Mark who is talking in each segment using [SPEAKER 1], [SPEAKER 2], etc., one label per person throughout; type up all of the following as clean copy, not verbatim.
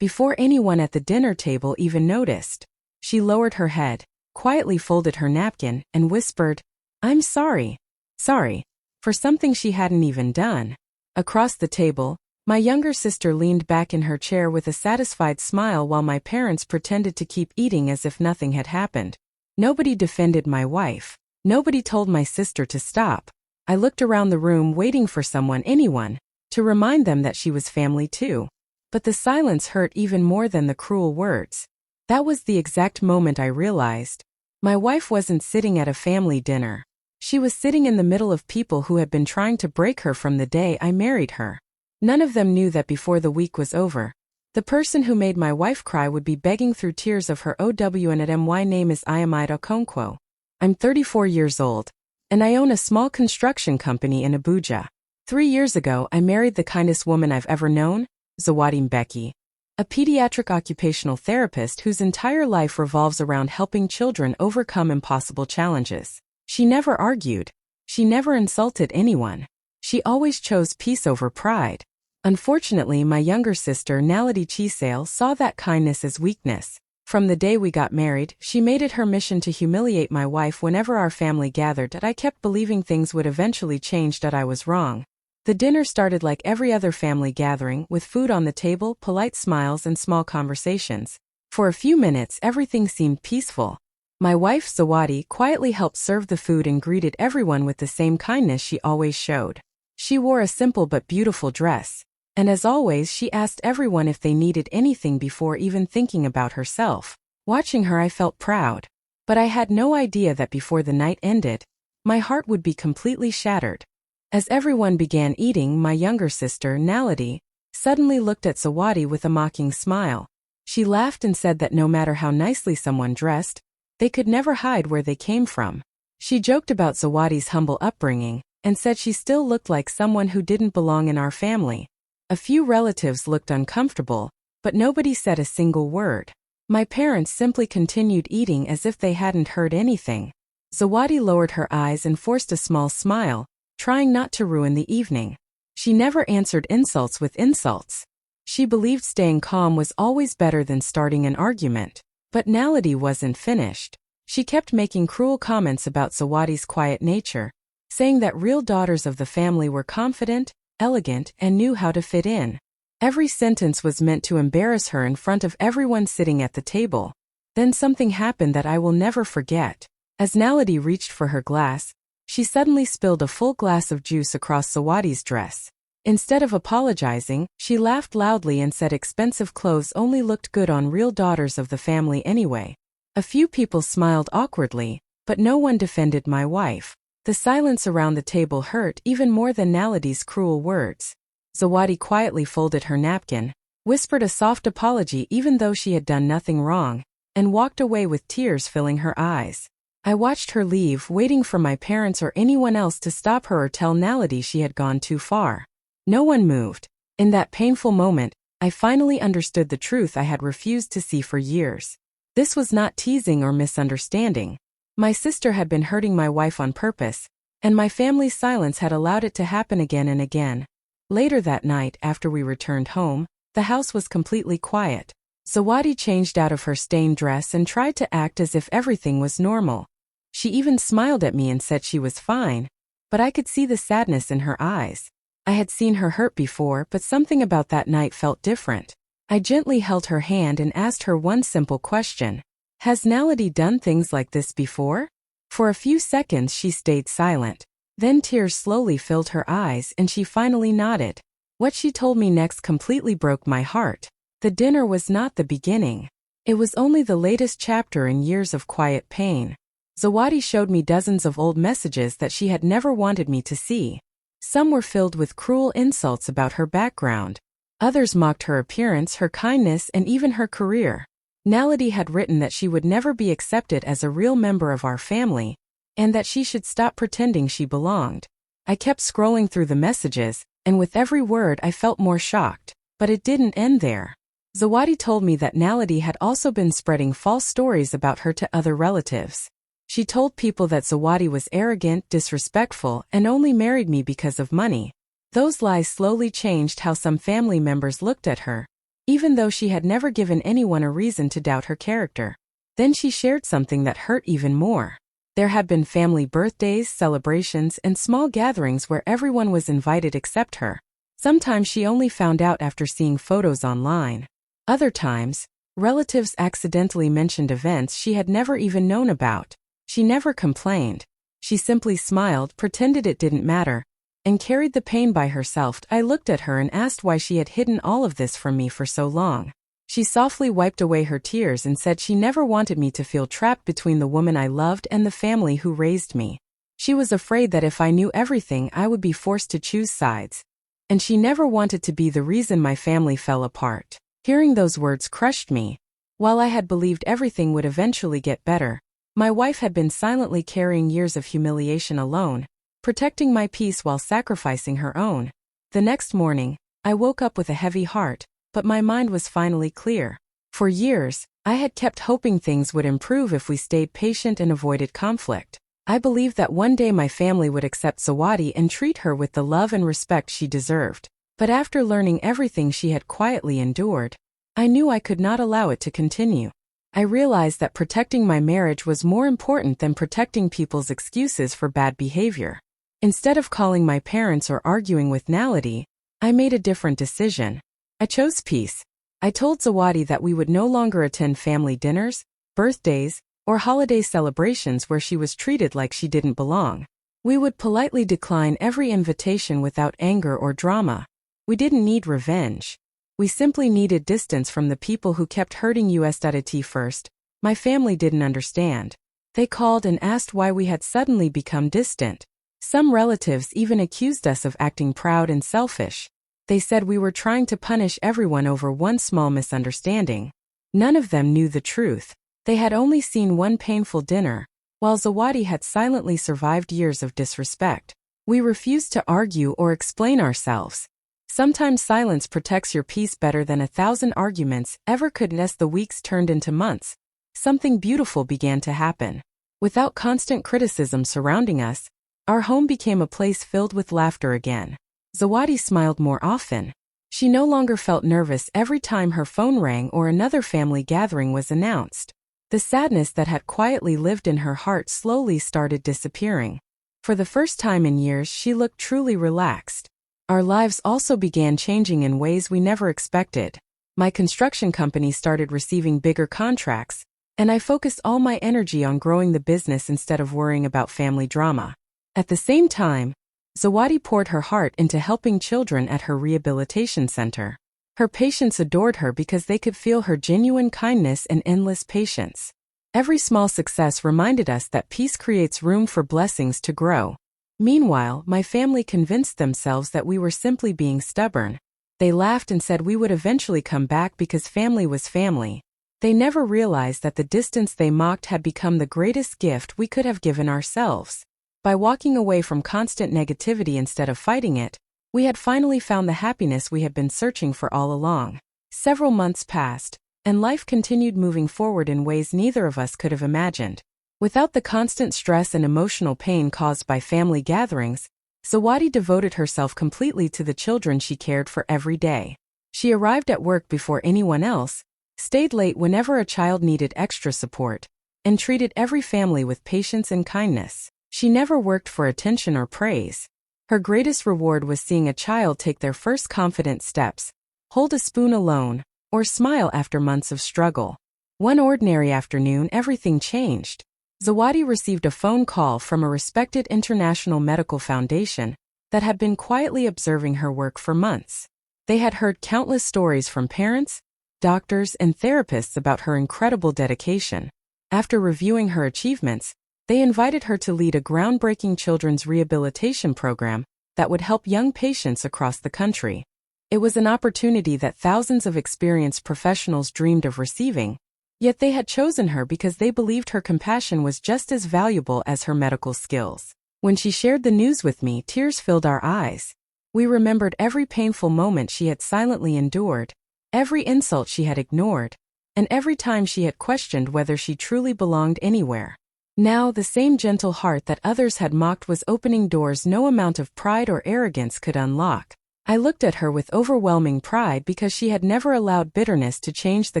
[SPEAKER 1] before anyone at the dinner table even noticed. She lowered her head, quietly folded her napkin, and whispered, "I'm sorry. Sorry." For something she hadn't even done. Across the table, my younger sister leaned back in her chair with a satisfied smile while my parents pretended to keep eating as if nothing had happened. Nobody defended my wife. Nobody told my sister to stop. I looked around the room waiting for anyone, to remind them that she was family too. But the silence hurt even more than the cruel words. That was the exact moment I realized. My wife wasn't sitting at a family dinner. She was sitting in the middle of people who had been trying to break her from the day I married her. None of them knew that before the week was over, the person who made my wife cry would be begging through tears of her OWN. My name is Ayamide Okonkwo. I'm 34 years old, and I own a small construction company in Abuja. 3 years ago, I married the kindest woman I've ever known, Zawadi Mbeki, a pediatric occupational therapist whose entire life revolves around helping children overcome impossible challenges. She never argued. She never insulted anyone. She always chose peace over pride. Unfortunately, my younger sister, Naledi Chisale, saw that kindness as weakness. From the day we got married, she made it her mission to humiliate my wife whenever our family gathered, and I kept believing things would eventually change, that I was wrong. The dinner started like every other family gathering, with food on the table, polite smiles, and small conversations. For a few minutes, everything seemed peaceful. My wife, Zawadi, quietly helped serve the food and greeted everyone with the same kindness she always showed. She wore a simple but beautiful dress, and as always, she asked everyone if they needed anything before even thinking about herself. Watching her, I felt proud. But I had no idea that before the night ended, my heart would be completely shattered. As everyone began eating, my younger sister, Naledi, suddenly looked at Zawadi with a mocking smile. She laughed and said that no matter how nicely someone dressed, they could never hide where they came from. She joked about Zawadi's humble upbringing, and said she still looked like someone who didn't belong in our family. A few relatives looked uncomfortable, but nobody said a single word. My parents simply continued eating as if they hadn't heard anything. Zawadi lowered her eyes and forced a small smile, trying not to ruin the evening. She never answered insults with insults. She believed staying calm was always better than starting an argument. But Naledi wasn't finished. She kept making cruel comments about Zawadi's quiet nature, saying that real daughters of the family were confident, elegant, and knew how to fit in. Every sentence was meant to embarrass her in front of everyone sitting at the table. Then something happened that I will never forget. As Naledi reached for her glass, she suddenly spilled a full glass of juice across Zawadi's dress. Instead of apologizing, she laughed loudly and said expensive clothes only looked good on real daughters of the family anyway. A few people smiled awkwardly, but no one defended my wife. The silence around the table hurt even more than Naledi's cruel words. Zawadi quietly folded her napkin, whispered a soft apology even though she had done nothing wrong, and walked away with tears filling her eyes. I watched her leave, waiting for my parents or anyone else to stop her or tell Naledi she had gone too far. No one moved. In that painful moment, I finally understood the truth I had refused to see for years. This was not teasing or misunderstanding. My sister had been hurting my wife on purpose, and my family's silence had allowed it to happen again and again. Later that night, after we returned home, the house was completely quiet. Zawadi changed out of her stained dress and tried to act as if everything was normal. She even smiled at me and said she was fine, but I could see the sadness in her eyes. I had seen her hurt before, but something about that night felt different. I gently held her hand and asked her one simple question. Has Naledi done things like this before? For a few seconds she stayed silent. Then tears slowly filled her eyes and she finally nodded. What she told me next completely broke my heart. The dinner was not the beginning. It was only the latest chapter in years of quiet pain. Zawadi showed me dozens of old messages that she had never wanted me to see. Some were filled with cruel insults about her background. Others mocked her appearance, her kindness, and even her career. Naledi had written that she would never be accepted as a real member of our family, and that she should stop pretending she belonged. I kept scrolling through the messages, and with every word I felt more shocked. But it didn't end there. Zawadi told me that Naledi had also been spreading false stories about her to other relatives. She told people that Zawadi was arrogant, disrespectful, and only married me because of money. Those lies slowly changed how some family members looked at her. even though she had never given anyone a reason to doubt her character. Then she shared something that hurt even more. There had been family birthdays, celebrations, and small gatherings where everyone was invited except her. Sometimes she only found out after seeing photos online. Other times, relatives accidentally mentioned events she had never even known about. She never complained. She simply smiled, pretended it didn't matter, and carried the pain by herself. I looked at her and asked why she had hidden all of this from me for so long. She softly wiped away her tears and said she never wanted me to feel trapped between the woman I loved and the family who raised me. She was afraid that if I knew everything, I would be forced to choose sides. And she never wanted to be the reason my family fell apart. Hearing those words crushed me. While I had believed everything would eventually get better, my wife had been silently carrying years of humiliation alone, protecting my peace while sacrificing her own. The next morning, I woke up with a heavy heart, but my mind was finally clear. For years, I had kept hoping things would improve if we stayed patient and avoided conflict. I believed that one day my family would accept Zawadi and treat her with the love and respect she deserved. But after learning everything she had quietly endured, I knew I could not allow it to continue. I realized that protecting my marriage was more important than protecting people's excuses for bad behavior. Instead of calling my parents or arguing with Naledi, I made a different decision. I chose peace. I told Zawadi that we would no longer attend family dinners, birthdays, or holiday celebrations where she was treated like she didn't belong. We would politely decline every invitation without anger or drama. We didn't need revenge. We simply needed distance from the people who kept hurting us. At first, my family didn't understand. They called and asked why we had suddenly become distant. Some relatives even accused us of acting proud and selfish. They said we were trying to punish everyone over one small misunderstanding. None of them knew the truth. They had only seen one painful dinner, while Zawadi had silently survived years of disrespect. We refused to argue or explain ourselves. Sometimes silence protects your peace better than 1,000 arguments ever could. As the weeks turned into months, something beautiful began to happen. Without constant criticism surrounding us, our home became a place filled with laughter again. Zawadi smiled more often. She no longer felt nervous every time her phone rang or another family gathering was announced. The sadness that had quietly lived in her heart slowly started disappearing. For the first time in years, she looked truly relaxed. Our lives also began changing in ways we never expected. My construction company started receiving bigger contracts, and I focused all my energy on growing the business instead of worrying about family drama. At the same time, Zawadi poured her heart into helping children at her rehabilitation center. Her patients adored her because they could feel her genuine kindness and endless patience. Every small success reminded us that peace creates room for blessings to grow. Meanwhile, my family convinced themselves that we were simply being stubborn. They laughed and said we would eventually come back because family was family. They never realized that the distance they mocked had become the greatest gift we could have given ourselves. By walking away from constant negativity instead of fighting it, we had finally found the happiness we had been searching for all along. Several months passed, and life continued moving forward in ways neither of us could have imagined. Without the constant stress and emotional pain caused by family gatherings, Zawadi devoted herself completely to the children she cared for every day. She arrived at work before anyone else, stayed late whenever a child needed extra support, and treated every family with patience and kindness. She never worked for attention or praise. Her greatest reward was seeing a child take their first confident steps, hold a spoon alone, or smile after months of struggle. One ordinary afternoon, everything changed. Zawadi received a phone call from a respected international medical foundation that had been quietly observing her work for months. They had heard countless stories from parents, doctors, and therapists about her incredible dedication. After reviewing her achievements, they invited her to lead a groundbreaking children's rehabilitation program that would help young patients across the country. It was an opportunity that thousands of experienced professionals dreamed of receiving, yet they had chosen her because they believed her compassion was just as valuable as her medical skills. When she shared the news with me, tears filled our eyes. We remembered every painful moment she had silently endured, every insult she had ignored, and every time she had questioned whether she truly belonged anywhere. Now, the same gentle heart that others had mocked was opening doors no amount of pride or arrogance could unlock. I looked at her with overwhelming pride because she had never allowed bitterness to change the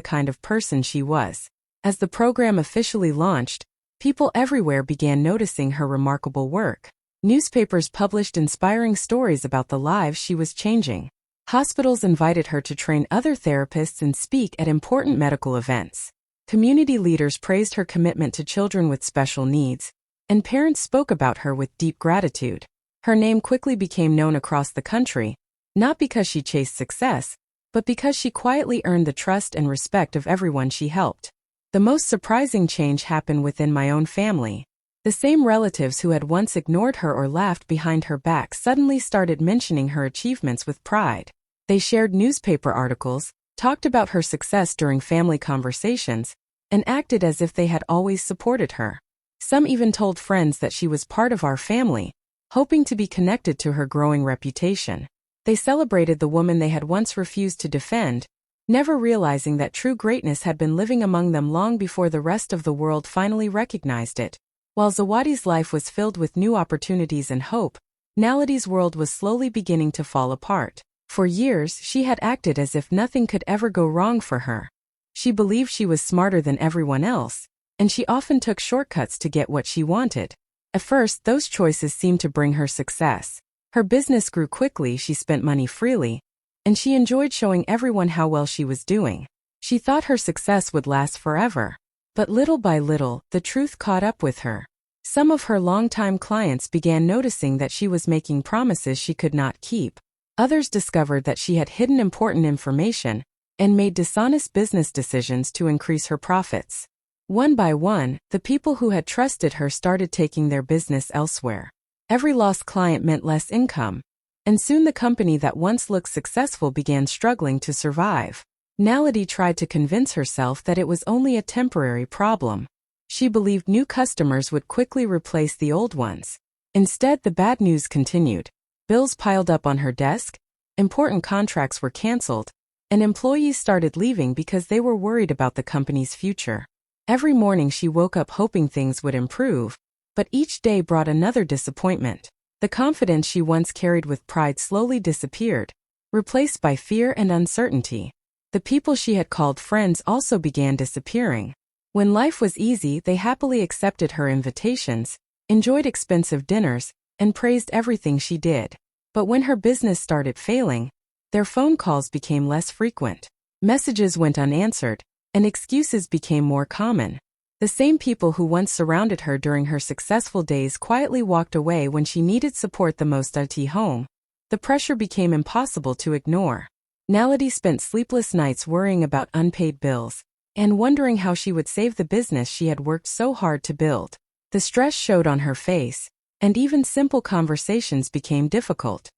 [SPEAKER 1] kind of person she was. As the program officially launched, people everywhere began noticing her remarkable work. Newspapers published inspiring stories about the lives she was changing. Hospitals invited her to train other therapists and speak at important medical events. Community leaders praised her commitment to children with special needs, and parents spoke about her with deep gratitude. Her name quickly became known across the country, not because she chased success, but because she quietly earned the trust and respect of everyone she helped. The most surprising change happened within my own family. The same relatives who had once ignored her or laughed behind her back suddenly started mentioning her achievements with pride. They shared newspaper articles, talked about her success during family conversations, and acted as if they had always supported her. Some even told friends that she was part of our family, hoping to be connected to her growing reputation. They celebrated the woman they had once refused to defend, never realizing that true greatness had been living among them long before the rest of the world finally recognized it. While Zawadi's life was filled with new opportunities and hope, Naledi's world was slowly beginning to fall apart. For years, she had acted as if nothing could ever go wrong for her. She believed she was smarter than everyone else, and she often took shortcuts to get what she wanted. At first, those choices seemed to bring her success. Her business grew quickly, she spent money freely, and she enjoyed showing everyone how well she was doing. She thought her success would last forever. But little by little, the truth caught up with her. Some of her longtime clients began noticing that she was making promises she could not keep. Others discovered that she had hidden important information and made dishonest business decisions to increase her profits. One by one, the people who had trusted her started taking their business elsewhere. Every lost client meant less income, and soon the company that once looked successful began struggling to survive. Naledi tried to convince herself that it was only a temporary problem. She believed new customers would quickly replace the old ones. Instead, the bad news continued. Bills piled up on her desk, important contracts were canceled, and employees started leaving because they were worried about the company's future. Every morning she woke up hoping things would improve, but each day brought another disappointment. The confidence she once carried with pride slowly disappeared, replaced by fear and uncertainty. The people she had called friends also began disappearing. When life was easy, they happily accepted her invitations, enjoyed expensive dinners, and praised everything she did. But when her business started failing, their phone calls became less frequent. Messages went unanswered, and excuses became more common. The same people who once surrounded her during her successful days quietly walked away when she needed support the most at home. The pressure became impossible to ignore. Naledi spent sleepless nights worrying about unpaid bills and wondering how she would save the business she had worked so hard to build. The stress showed on her face, and even simple conversations became difficult.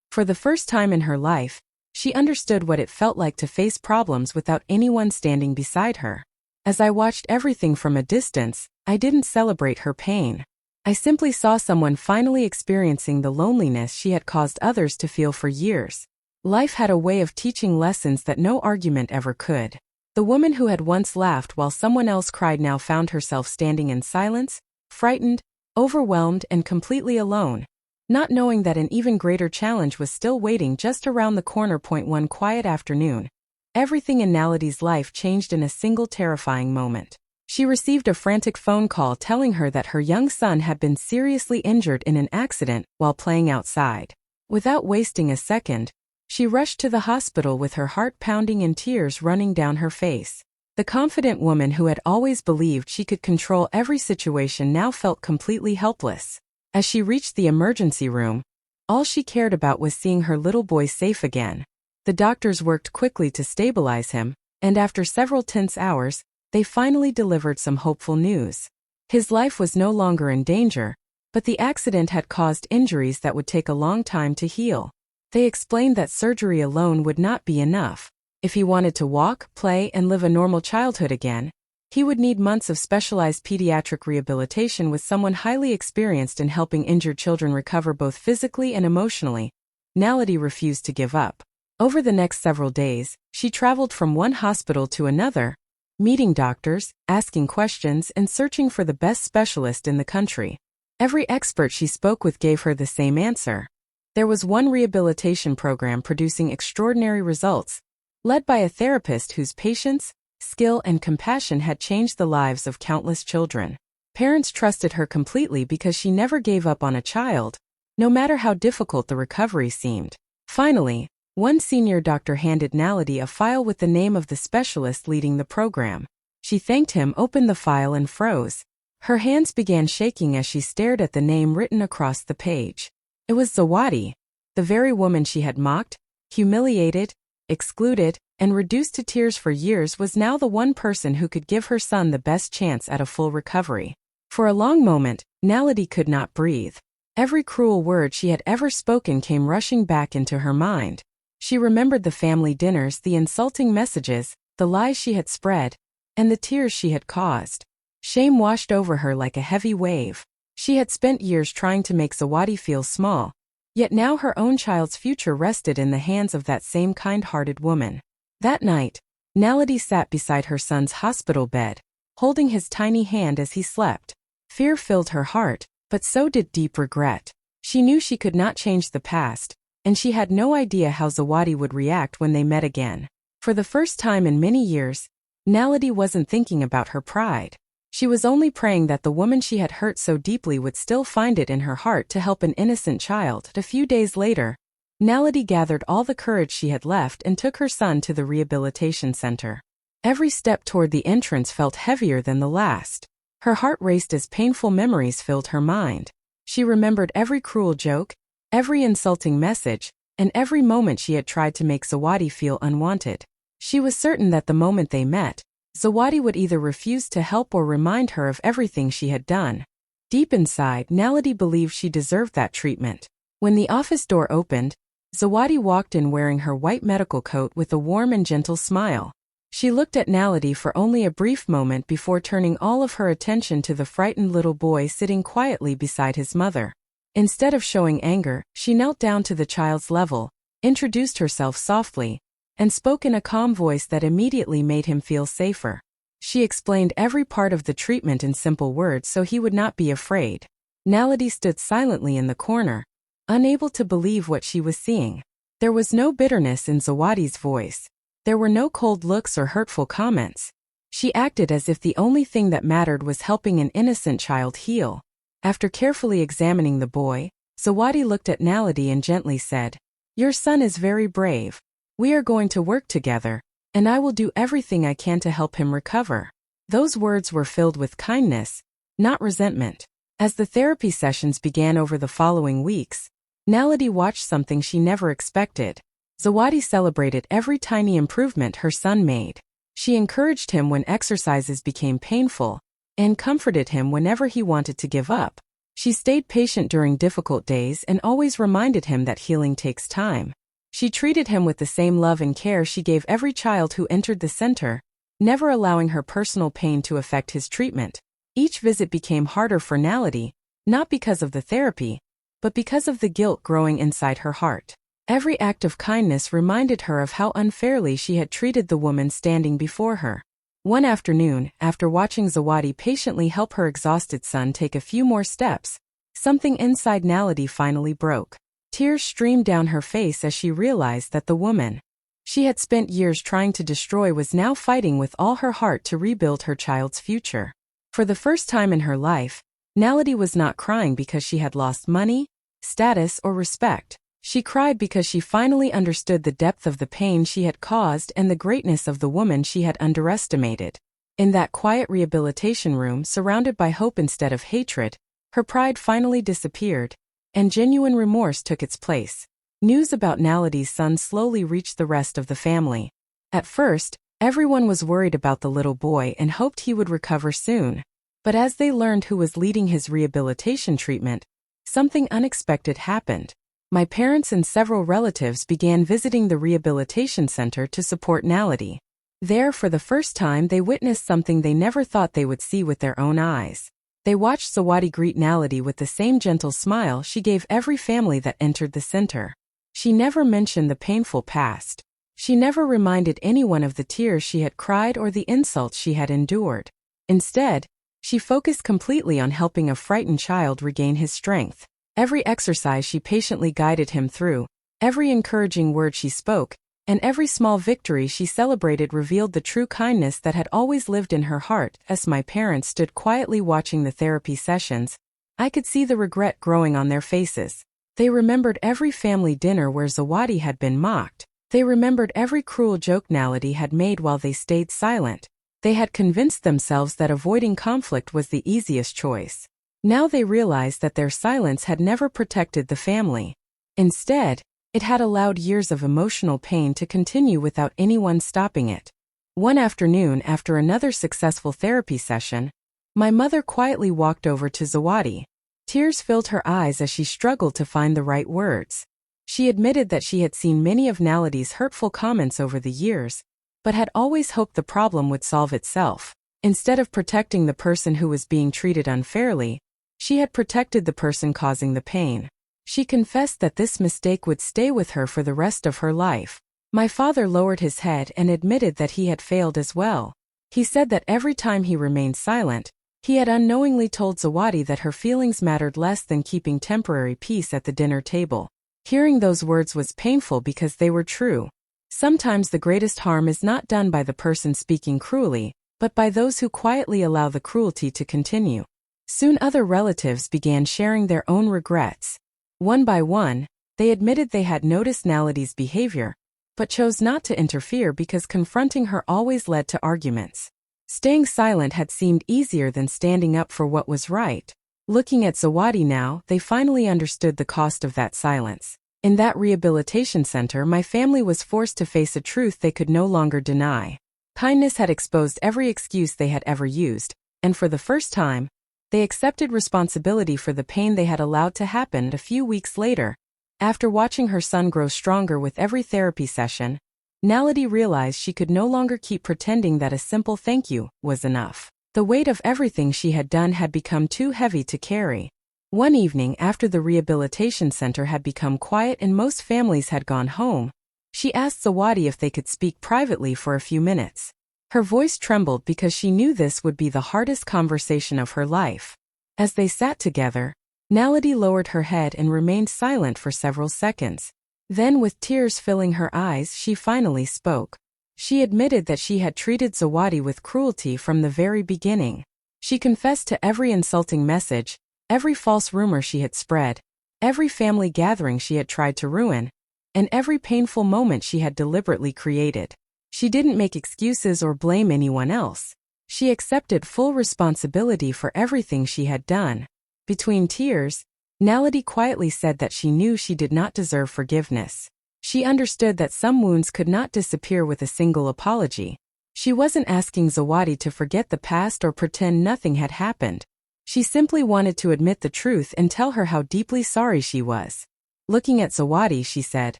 [SPEAKER 1] For the first time in her life, she understood what it felt like to face problems without anyone standing beside her. As I watched everything from a distance, I didn't celebrate her pain. I simply saw someone finally experiencing the loneliness she had caused others to feel for years. Life had a way of teaching lessons that no argument ever could. The woman who had once laughed while someone else cried now found herself standing in silence, frightened, overwhelmed, and completely alone, not knowing that an even greater challenge was still waiting just around the corner. One quiet afternoon, everything in Naledi's life changed in a single terrifying moment. She received a frantic phone call telling her that her young son had been seriously injured in an accident while playing outside. Without wasting a second, she rushed to the hospital with her heart pounding and tears running down her face. The confident woman who had always believed she could control every situation now felt completely helpless. As she reached the emergency room, all she cared about was seeing her little boy safe again. The doctors worked quickly to stabilize him, and after several tense hours, they finally delivered some hopeful news. His life was no longer in danger, but the accident had caused injuries that would take a long time to heal. They explained that surgery alone would not be enough. If he wanted to walk, play, and live a normal childhood again, he would need months of specialized pediatric rehabilitation with someone highly experienced in helping injured children recover both physically and emotionally. Naledi refused to give up. Over the next several days, she traveled from one hospital to another, meeting doctors, asking questions, and searching for the best specialist in the country. Every expert she spoke with gave her the same answer. There was one rehabilitation program producing extraordinary results, led by a therapist whose patience, skill, and compassion had changed the lives of countless children. Parents trusted her completely because she never gave up on a child, no matter how difficult the recovery seemed. Finally, one senior doctor handed Naledi a file with the name of the specialist leading the program. She thanked him, opened the file, and froze. Her hands began shaking as she stared at the name written across the page. It was Zawadi, the very woman she had mocked, humiliated, excluded, and reduced to tears for years was now the one person who could give her son the best chance at a full recovery. For a long moment, Naledi could not breathe. Every cruel word she had ever spoken came rushing back into her mind. She remembered the family dinners, the insulting messages, the lies she had spread, and the tears she had caused. Shame washed over her like a heavy wave. She had spent years trying to make Zawadi feel small, yet now her own child's future rested in the hands of that same kind-hearted woman. That night, Naledi sat beside her son's hospital bed, holding his tiny hand as he slept. Fear filled her heart, but so did deep regret. She knew she could not change the past, and she had no idea how Zawadi would react when they met again. For the first time in many years, Naledi wasn't thinking about her pride. She was only praying that the woman she had hurt so deeply would still find it in her heart to help an innocent child. A few days later, Naledi gathered all the courage she had left and took her son to the rehabilitation center. Every step toward the entrance felt heavier than the last. Her heart raced as painful memories filled her mind. She remembered every cruel joke, every insulting message, and every moment she had tried to make Zawadi feel unwanted. She was certain that the moment they met, Zawadi would either refuse to help or remind her of everything she had done. Deep inside, Naledi believed she deserved that treatment. When the office door opened, Zawadi walked in wearing her white medical coat with a warm and gentle smile. She looked at Naledi for only a brief moment before turning all of her attention to the frightened little boy sitting quietly beside his mother. Instead of showing anger, she knelt down to the child's level, introduced herself softly, and spoke in a calm voice that immediately made him feel safer. She explained every part of the treatment in simple words so he would not be afraid. Naledi stood silently in the corner, unable to believe what she was seeing. There was no bitterness in Zawadi's voice. There were no cold looks or hurtful comments. She acted as if the only thing that mattered was helping an innocent child heal. After carefully examining the boy, Zawadi looked at Naledi and gently said, "Your son is very brave. We are going to work together, and I will do everything I can to help him recover." Those words were filled with kindness, not resentment. As the therapy sessions began over the following weeks, Naledi watched something she never expected. Zawadi celebrated every tiny improvement her son made. She encouraged him when exercises became painful, and comforted him whenever he wanted to give up. She stayed patient during difficult days and always reminded him that healing takes time. She treated him with the same love and care she gave every child who entered the center, never allowing her personal pain to affect his treatment. Each visit became harder for Naledi, not because of the therapy, but because of the guilt growing inside her heart. Every act of kindness reminded her of how unfairly she had treated the woman standing before her. One afternoon, after watching Zawadi patiently help her exhausted son take a few more steps, something inside Naledi finally broke. Tears streamed down her face as she realized that the woman she had spent years trying to destroy was now fighting with all her heart to rebuild her child's future. For the first time in her life, Naledi was not crying because she had lost money, status, or respect. She cried because she finally understood the depth of the pain she had caused and the greatness of the woman she had underestimated. In that quiet rehabilitation room surrounded by hope instead of hatred, her pride finally disappeared, and genuine remorse took its place. News about Naledi's son slowly reached the rest of the family. At first, everyone was worried about the little boy and hoped he would recover soon. But as they learned who was leading his rehabilitation treatment, something unexpected happened. My parents and several relatives began visiting the rehabilitation center to support Naledi. There, for the first time, they witnessed something they never thought they would see with their own eyes. They watched Zawadi greet Naledi with the same gentle smile she gave every family that entered the center. She never mentioned the painful past. She never reminded anyone of the tears she had cried or the insults she had endured. Instead, she focused completely on helping a frightened child regain his strength. Every exercise she patiently guided him through, every encouraging word she spoke, and every small victory she celebrated revealed the true kindness that had always lived in her heart. As my parents stood quietly watching the therapy sessions, I could see the regret growing on their faces. They remembered every family dinner where Zawadi had been mocked. They remembered every cruel joke Naledi had made while they stayed silent. They had convinced themselves that avoiding conflict was the easiest choice. Now they realized that their silence had never protected the family. Instead, it had allowed years of emotional pain to continue without anyone stopping it. One afternoon, after another successful therapy session, my mother quietly walked over to Zawadi. Tears filled her eyes as she struggled to find the right words. She admitted that she had seen many of Naledi's hurtful comments over the years, but had always hoped the problem would solve itself. Instead of protecting the person who was being treated unfairly, she had protected the person causing the pain. She confessed that this mistake would stay with her for the rest of her life. My father lowered his head and admitted that he had failed as well. He said that every time he remained silent, he had unknowingly told Zawadi that her feelings mattered less than keeping temporary peace at the dinner table. Hearing those words was painful because they were true. Sometimes the greatest harm is not done by the person speaking cruelly, but by those who quietly allow the cruelty to continue. Soon other relatives began sharing their own regrets. One by one, they admitted they had noticed Naledi's behavior, but chose not to interfere because confronting her always led to arguments. Staying silent had seemed easier than standing up for what was right. Looking at Zawadi now, they finally understood the cost of that silence. In that rehabilitation center, my family was forced to face a truth they could no longer deny. Kindness had exposed every excuse they had ever used, and for the first time, they accepted responsibility for the pain they had allowed to happen. A few weeks later, after watching her son grow stronger with every therapy session, Naledi realized she could no longer keep pretending that a simple thank you was enough. The weight of everything she had done had become too heavy to carry. One evening, after the rehabilitation center had become quiet and most families had gone home, she asked Zawadi if they could speak privately for a few minutes. Her voice trembled because she knew this would be the hardest conversation of her life. As they sat together, Naledi lowered her head and remained silent for several seconds. Then, with tears filling her eyes, she finally spoke. She admitted that she had treated Zawadi with cruelty from the very beginning. She confessed to every insulting message, every false rumor she had spread, every family gathering she had tried to ruin, and every painful moment she had deliberately created. She didn't make excuses or blame anyone else. She accepted full responsibility for everything she had done. Between tears, Naledi quietly said that she knew she did not deserve forgiveness. She understood that some wounds could not disappear with a single apology. She wasn't asking Zawadi to forget the past or pretend nothing had happened. She simply wanted to admit the truth and tell her how deeply sorry she was. Looking at Zawadi, she said,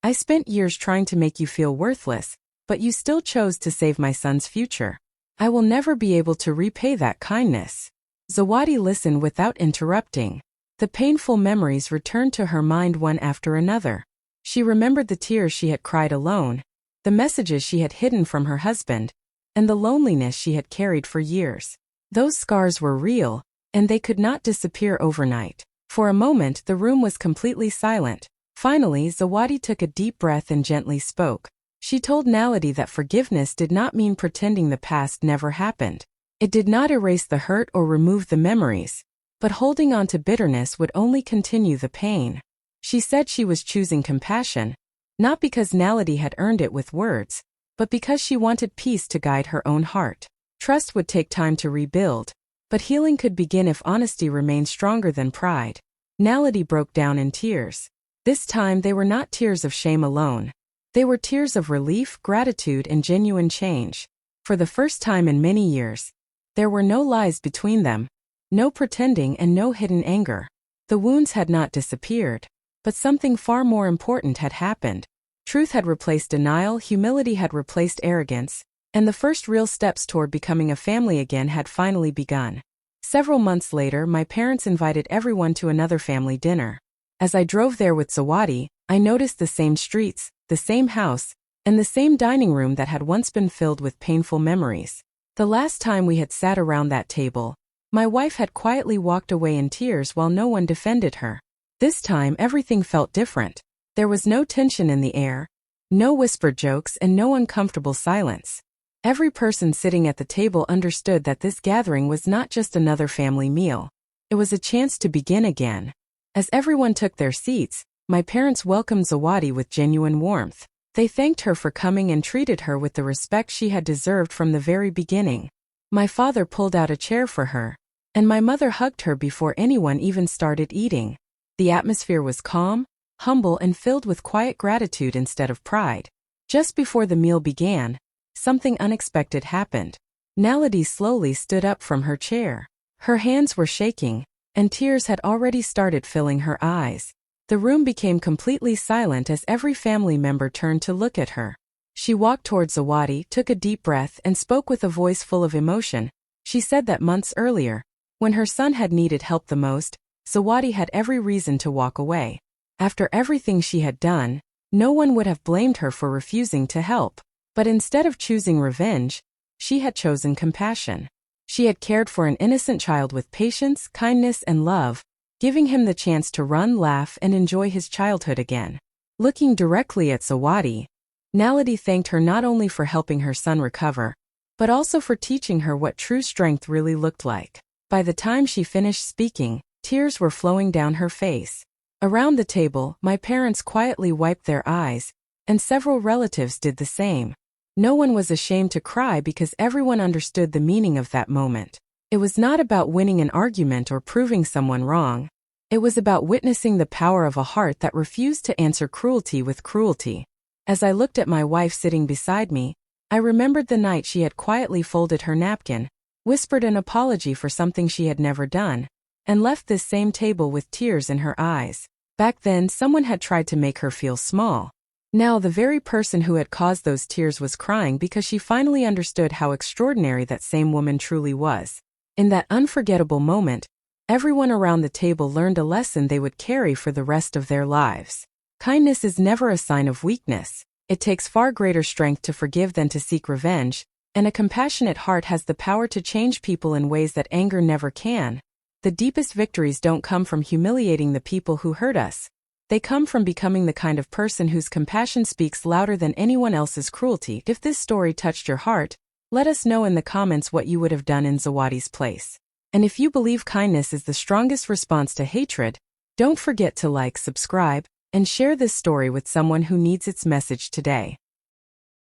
[SPEAKER 1] "I spent years trying to make you feel worthless, but you still chose to save my son's future. I will never be able to repay that kindness." Zawadi listened without interrupting. The painful memories returned to her mind one after another. She remembered the tears she had cried alone, the messages she had hidden from her husband, and the loneliness she had carried for years. Those scars were real, and they could not disappear overnight. For a moment, the room was completely silent. Finally, Zawadi took a deep breath and gently spoke. She told Naledi that forgiveness did not mean pretending the past never happened. It did not erase the hurt or remove the memories, but holding on to bitterness would only continue the pain. She said she was choosing compassion, not because Naledi had earned it with words, but because she wanted peace to guide her own heart. Trust would take time to rebuild, but healing could begin if honesty remained stronger than pride. Naledi broke down in tears. This time they were not tears of shame alone. They were tears of relief, gratitude, and genuine change. For the first time in many years, there were no lies between them, no pretending and no hidden anger. The wounds had not disappeared, but something far more important had happened. Truth had replaced denial, humility had replaced arrogance, and the first real steps toward becoming a family again had finally begun. Several months later, my parents invited everyone to another family dinner. As I drove there with Zawadi, I noticed the same streets, the same house, and the same dining room that had once been filled with painful memories. The last time we had sat around that table, my wife had quietly walked away in tears while no one defended her. This time everything felt different. There was no tension in the air, no whispered jokes and no uncomfortable silence. Every person sitting at the table understood that this gathering was not just another family meal. It was a chance to begin again. As everyone took their seats, my parents welcomed Zawadi with genuine warmth. They thanked her for coming and treated her with the respect she had deserved from the very beginning. My father pulled out a chair for her, and my mother hugged her before anyone even started eating. The atmosphere was calm, humble and filled with quiet gratitude instead of pride. Just before the meal began, something unexpected happened. Naledi slowly stood up from her chair. Her hands were shaking, and tears had already started filling her eyes. The room became completely silent as every family member turned to look at her. She walked towards Zawadi, took a deep breath and spoke with a voice full of emotion. She said that months earlier, when her son had needed help the most, Zawadi had every reason to walk away. After everything she had done, no one would have blamed her for refusing to help. But instead of choosing revenge, she had chosen compassion. She had cared for an innocent child with patience, kindness, and love, giving him the chance to run, laugh, and enjoy his childhood again. Looking directly at Zawadi, Naledi thanked her not only for helping her son recover, but also for teaching her what true strength really looked like. By the time she finished speaking, tears were flowing down her face. Around the table, my parents quietly wiped their eyes, and several relatives did the same. No one was ashamed to cry because everyone understood the meaning of that moment. It was not about winning an argument or proving someone wrong. It was about witnessing the power of a heart that refused to answer cruelty with cruelty. As I looked at my wife sitting beside me, I remembered the night she had quietly folded her napkin, whispered an apology for something she had never done, and left this same table with tears in her eyes. Back then, someone had tried to make her feel small. Now the very person who had caused those tears was crying because she finally understood how extraordinary that same woman truly was. In that unforgettable moment, everyone around the table learned a lesson they would carry for the rest of their lives. Kindness is never a sign of weakness. It takes far greater strength to forgive than to seek revenge, and a compassionate heart has the power to change people in ways that anger never can. The deepest victories don't come from humiliating the people who hurt us. They come from becoming the kind of person whose compassion speaks louder than anyone else's cruelty. If this story touched your heart, let us know in the comments what you would have done in Zawadi's place. And if you believe kindness is the strongest response to hatred, don't forget to like, subscribe, and share this story with someone who needs its message today.